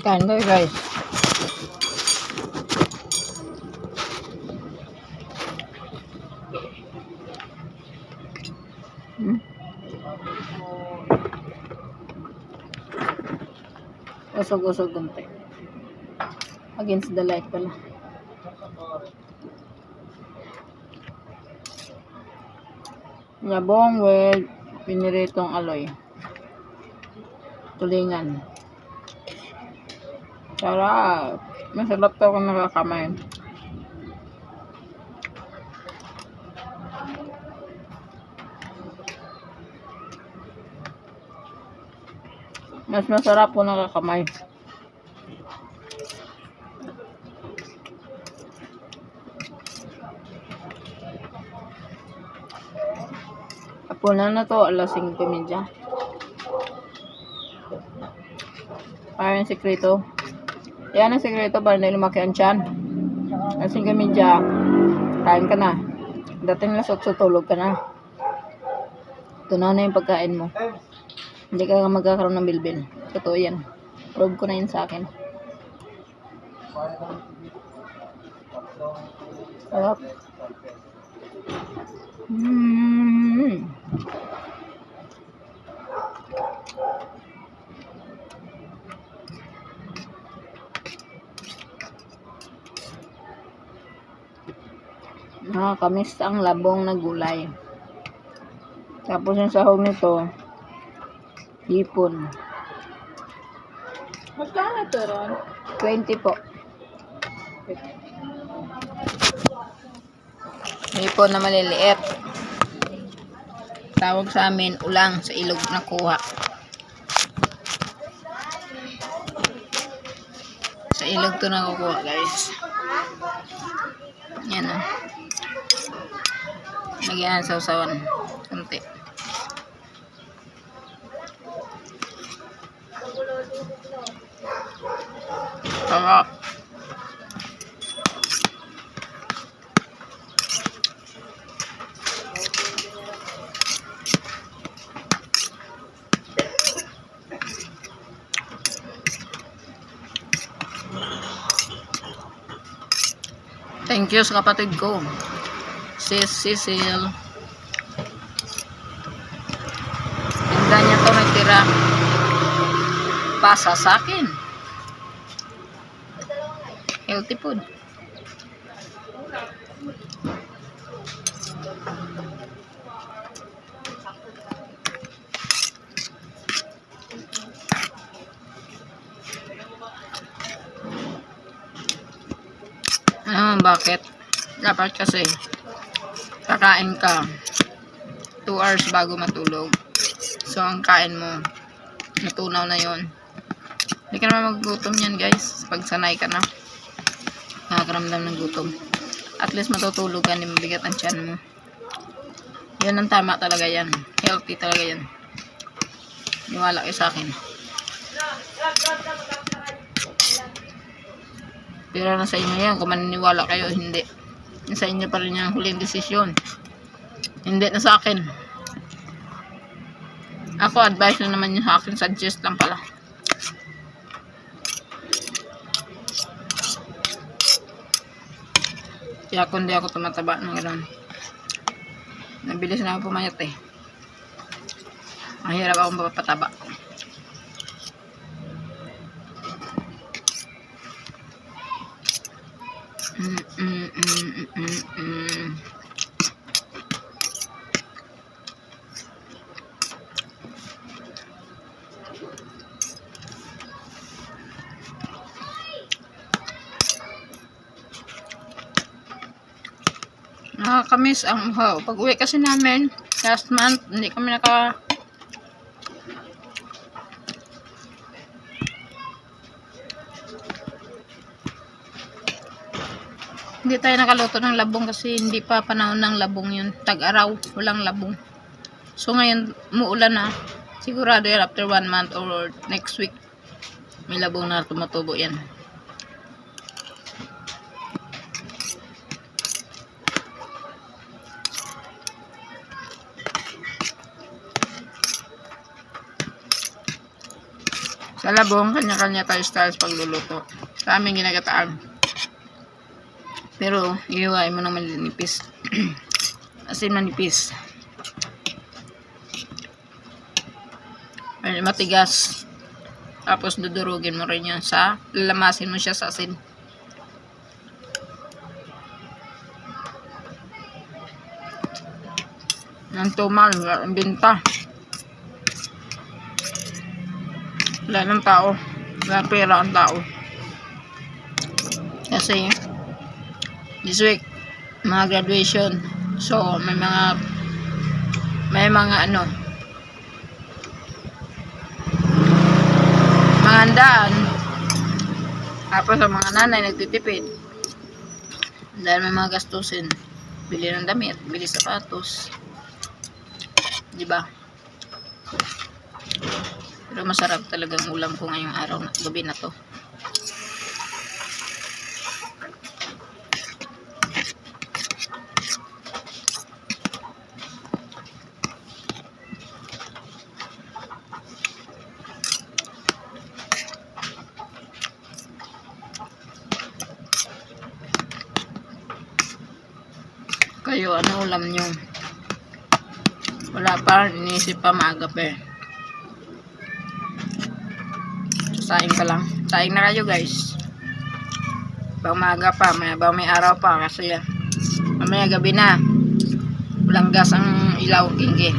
Kain tayo guys. Usog-usog kunti. Against the light pala. Labong with piniritong aloy. Tulingan. Sarap. Masarap to kung nakakamay. Mas masarap kung nakakamay. Hapunan na to, alas 5:30. Parang yung sekreto. Yan ang sekreto para na lumaki ang tiyan. Alas 5:30, kain ka na. Dating alas 8, tulog ka na. Tunaw na yung pagkain mo. Hindi ka magkakaroon ng bilbil. Totoo yan. Prove ko na yun sa akin. Sarap. Nakakamiss ang labong na gulay. Tapos yung sahog nito, hipon. Magkano ito, Ron? 20 po. Hipon na maliliit. Tawag sa amin, ulang sa ilog na kuha. Sa ilog to nakukuha, guys. Yan o. Lagyan sa usawan. Kunti. Sarap. Thank you sa kapatid ko, Sis Cecil. Tinda niya to nagtira pasa sa akin. Healthy food. Bakit? Dapat kasi kakain ka 2 hours bago matulog. So, ang kain mo natunaw na yon. Hindi ka naman magugutom yan, guys. Pag sanay ka na, nakakaramdam ng gutom. At least matutulog ka, hindi mabigat ang tiyan mo. Yan ang tama talaga yan. Healthy talaga yan. Niwala kayo sa akin. Pero na sa inyo yan, kung maniniwala kayo, hindi. Sa inyo pa rin yung huling desisyon. Hindi na sa akin. Ako, advice na naman yung sa akin, suggest lang pala. Kaya kung di ako tumataba ng gano'n. Nabilis na ako pumayat eh. Mahirap akong mapapataba. Nakakamiss ang uhaw. Pag uwi kasi namin last month, hindi tayo nakaluto ng labong kasi hindi pa panahon ng labong yun. Tag-araw, walang labong. So ngayon, muulan na. Sigurado yan after 1 month or next week. May labong na tumatubo yan. Sa labong, kanya-kanya tayo styles pagluluto. Sa amin ginagataan. Pero, iiwain mo ng manipis. Asin manipis. Ay, matigas. Tapos, dudurugin mo rin yan sa, lalamasin mo siya sa asin. Ng tumal, ang binta. Wala ng tao. Wala pera ang tao. Kasi, this week, mga graduation. So, may mga ano, mga handaan. Tapos sa mga nanay nagtitipid. Dahil may mga gastusin. Bili ng damit, bili sapatos. Diba? Pero masarap talagang ulam ko ngayong araw na gabi na to. Kayo, ano ulam nyo? Wala pa, iniisip pa, maaga pa eh. Saing ka lang. Saing na kayo guys. Bang maaga pa, may araw pa kasi mamaya gabi na. Walang gas ang ilaw, kingge.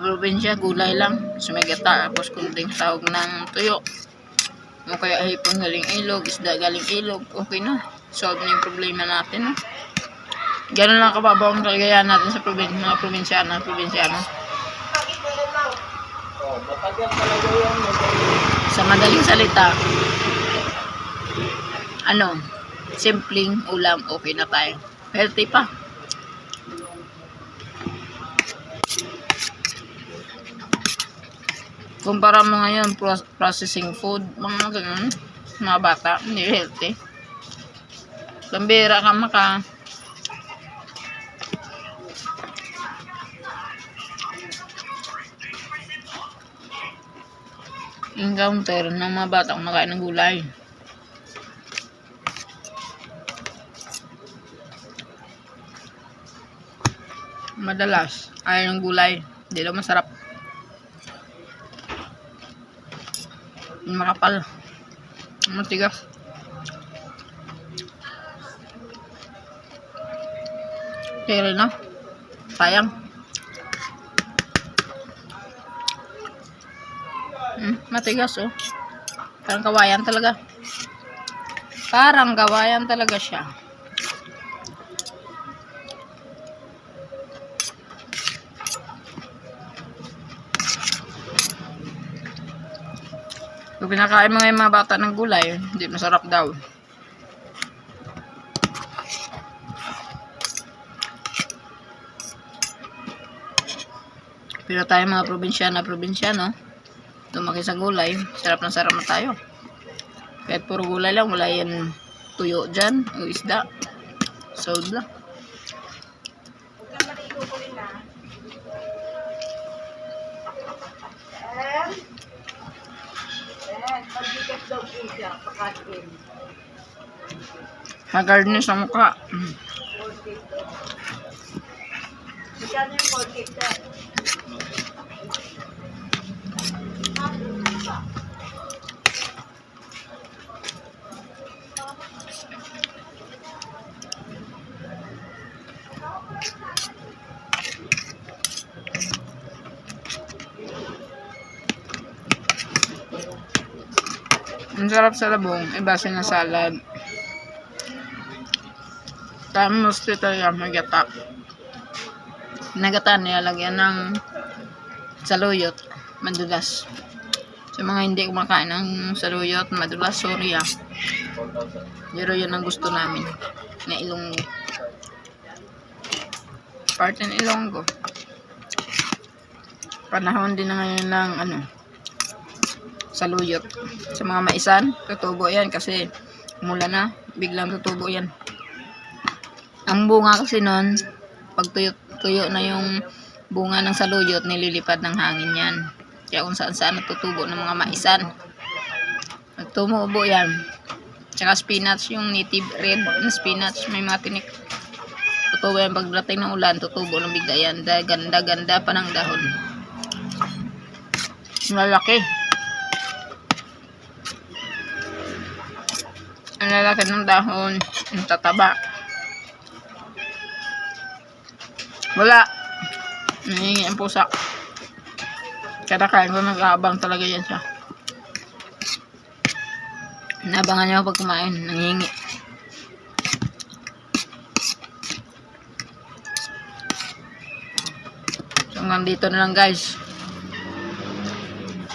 Probinsya, gulay lang. Sumagata, tapos kunting sahog ng tuyo. O kaya hipon galing ilog, isda galing ilog. Okay na. Solve na yung problema natin. No? Ganun lang kababaw ang kalagayan natin sa mga probinsyano. Sa madaling salita, ano, simpleng ulam, okay na tayo. Healthy pa. Kumpara mo ngayon, processing food, mga ganun, mga bata, hindi healthy. Pambira ka maka. Encounter ng mga bata kumakain ng gulay. Madalas, ayaw ng gulay. Hindi daw masarap. Makapal, matigas. Pero na, sayang. Matigas oh. Parang kawayan talaga. Parang kawayan talaga siya. Kung pinakain mga bata ng gulay, hindi masarap daw. Pero tayo mga probinsyano, lumaki sa gulay, sarap na tayo. Kahit puro gulay lang, wala yan tuyo dyan, o isda. Sold lang. Haggard na sa mukha. Ang sarap sa labong, ibase na salad. Tapos ito yung magata. Nagata nilalagyan ng saluyot, madulas. Sa mga hindi kumakain ng saluyot, madulas, sorry ah. Pero yun ang gusto namin. Na Ilonggo. Part in Ilonggo. Panahon din na ngayon ng saluyot. Sa mga maisan, tutubo yan kasi mula na, biglang tutubo yan. Ang bunga kasi nun, pag tuyo na yung bunga ng saluyot, nililipad ng hangin yan. Kaya kung saan natutubo ng mga maisan. Tumubo yan. Tsaka spinach, yung native red na spinach, may mga tinik. Tutubo yan pagdating ng ulan, tutubo ng bigla yan. Ganda-ganda pa ng dahon. Malaki. Ang lalaki ng dahon, ang tataba. Wala. Nangingi ang pusa. Kada kain ko nag-aabang talaga yan siya. Nabangan niya pag kumain. Nangingi. So hanggang dito na lang guys.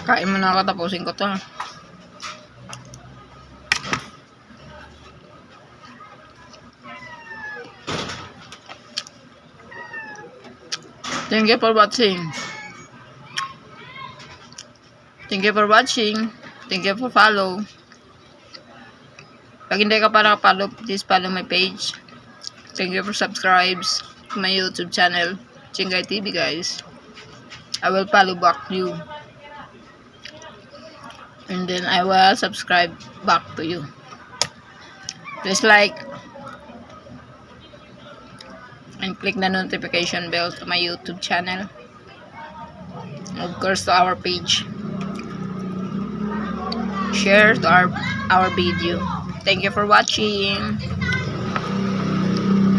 Kain mo na ako, tapusin ko to. Thank you for watching. Thank you for watching. Thank you for follow. Pag hindi ka pa nakapollow, please follow my page. Thank you for subscribes to my YouTube channel, Chingay TV guys. I will follow back you. And then I will subscribe back to you. Please like and click the notification bell to my YouTube channel. Of course to our page. Share to our video. Thank you for watching.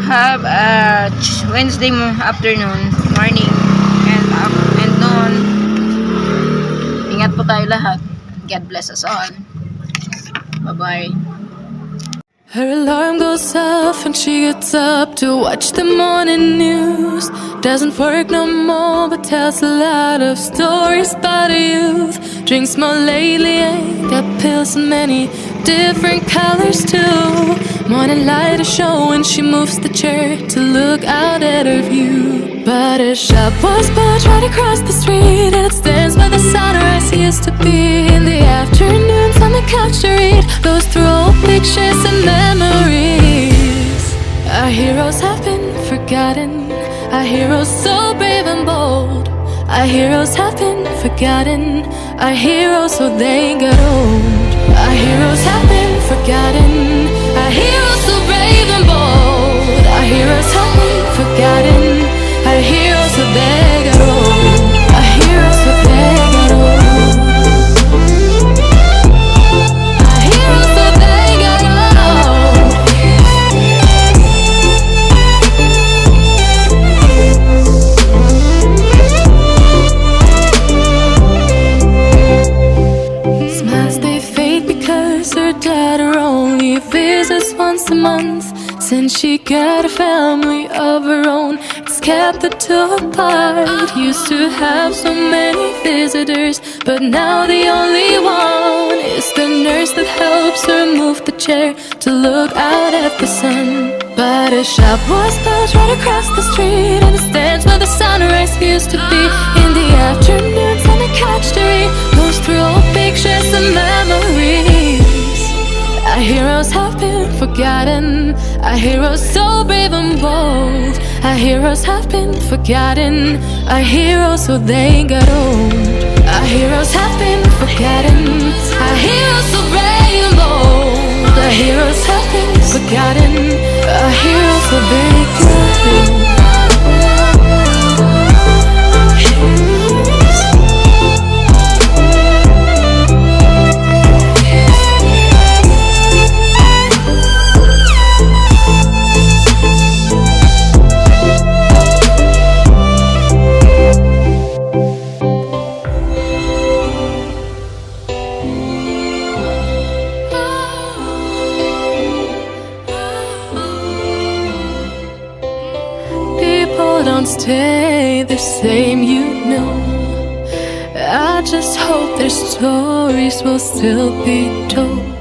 Have a Wednesday afternoon, morning, and noon. Ingat po tayo lahat. God bless us all. Bye-bye. Her alarm goes off and she gets up to watch the morning news. Doesn't work no more but tells a lot of stories about her youth. Drinks more lately, ain't got pills in many different colors too. Morning light is showing, she moves the chair to look out at her view. But her shop was built right across the street, and it stands where the sunrise used to be. In the afternoons on the couch to read, goes through old pictures and memories. Our heroes have been forgotten, our heroes so brave and bold. Our heroes have been forgotten, our heroes so they got old. Our heroes have been forgotten, our heroes so brave and bold. Our heroes have been forgotten, our heroes so they got old. Our heroes so they got old. Our heroes so they got old. Smiles they fade because her dad only visits once a month. Since she got a family of her own, it's kept the two apart. Used to have so many visitors, but now the only one is the nurse that helps her move the chair to look out at the sun. But her shop was built right across the street, and it stands where the sunrise used to be. In the afternoons on the couch to read, goes through old pictures and memories. Our heroes have been forgotten, our heroes so brave and bold. Our heroes have been forgotten, our heroes so they got old. Our heroes have been forgotten, our heroes so brave and bold. Our heroes have been forgotten, our heroes so they got old. Don't stay the same, you know. I just hope their stories will still be told.